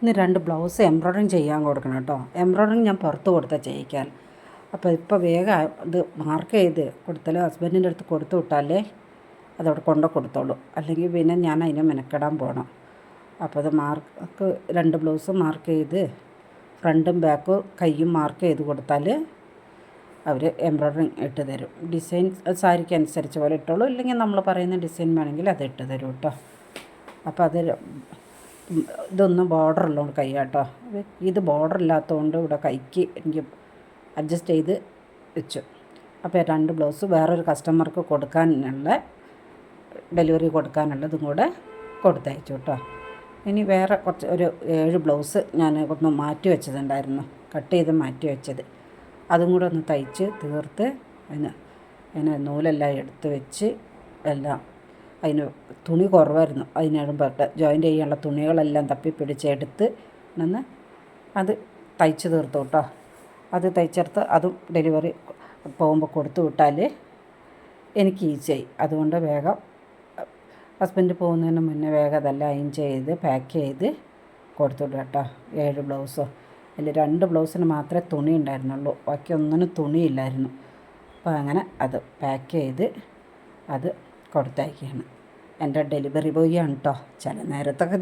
ഇന്ന് 2 ബ്ലൗസ് എംബ്രോയ്ഡറിങ് ചെയ്യാൻ കൊടുക്കണം കേട്ടോ. എംബ്രോയ്ഡറിങ് ഞാൻ പുറത്ത് കൊടുത്താൽ ചെയ്യിക്കാൻ. അപ്പോൾ ഇപ്പോൾ വേഗം ഇത് മാർക്ക് ചെയ്ത് കൊടുത്താൽ ഹസ്ബൻഡിൻ്റെ അടുത്ത് കൊടുത്തു വിട്ടാലേ അതവിടെ കൊടുത്തോളൂ. അല്ലെങ്കിൽ പിന്നെ ഞാൻ അതിനെ മെനക്കെടാൻ പോകണം. അപ്പോൾ അത് മാർക്ക് 2 ബ്ലൗസ് മാർക്ക് ചെയ്ത് ഫ്രണ്ടും ബാക്കും കൈയും മാർക്ക് ചെയ്ത് കൊടുത്താൽ അവർ എംബ്രോയ്ഡറിങ് ഇട്ട് തരും. ഡിസൈൻ സാരിക്ക് അനുസരിച്ച് പോലെ ഇട്ടോളൂ. ഇല്ലെങ്കിൽ നമ്മൾ പറയുന്ന ഡിസൈൻ വേണമെങ്കിൽ അത് ഇട്ട് തരും കേട്ടോ. അപ്പോൾ അത് ഇതൊന്നും ബോർഡറുള്ളതുകൊണ്ട് കൈ കേട്ടോ. ഇത് ബോർഡർ ഇല്ലാത്തതുകൊണ്ട് ഇവിടെ കൈക്ക് എനിക്ക് അഡ്ജസ്റ്റ് ചെയ്ത് വെച്ചു. അപ്പോൾ 2 ബ്ലൗസ് വേറൊരു കസ്റ്റമർക്ക് കൊടുക്കാനുള്ള ഡെലിവറി കൊടുക്കാനുള്ളതും കൂടെ കൊടുത്തയച്ചു കേട്ടോ. ഇനി വേറെ ഒരു 7 ബ്ലൗസ് ഞാൻ ഒന്ന് മാറ്റി വെച്ചതുണ്ടായിരുന്നു, കട്ട് ചെയ്ത് മാറ്റി വെച്ചത്. അതും കൂടെ ഒന്ന് തയ്ച്ച് തീർത്ത് അതിന് നൂലെല്ലാം എടുത്ത് വെച്ച് എല്ലാം അതിന് തുണി കുറവായിരുന്നു. അതിനടുമ്പട്ട് ജോയിൻ്റ് ചെയ്യാനുള്ള തുണികളെല്ലാം തപ്പിപ്പിടിച്ചെടുത്ത് നിന്ന് അത് തയ്ച്ച് തീർത്തു കേട്ടോ. അത് തയ്ച്ചെടുത്ത് അതും ഡെലിവറി പോകുമ്പോൾ കൊടുത്തു വിട്ടാൽ എനിക്ക് ഈസിയായി. അതുകൊണ്ട് വേഗം ഹസ്ബൻഡ് പോകുന്നതിന് മുന്നേ വേഗം അതെല്ലാം അയൺ ചെയ്ത് പാക്ക് ചെയ്ത് കൊടുത്തു വിടുക കേട്ടോ. 7 ബ്ലൗസോ അതിൽ 2 ബ്ലൗസിന് മാത്രമേ തുണി ഉണ്ടായിരുന്നുള്ളൂ, ബാക്കി ഒന്നിനും തുണിയില്ലായിരുന്നു. അപ്പോൾ അങ്ങനെ അത് പാക്ക് ചെയ്ത് അത് കൊടുത്തയക്കുകയാണ്. എൻ്റെ ഡെലിവറി ബോയ് ആണ് കേട്ടോ. ചില നേരത്തൊക്കെ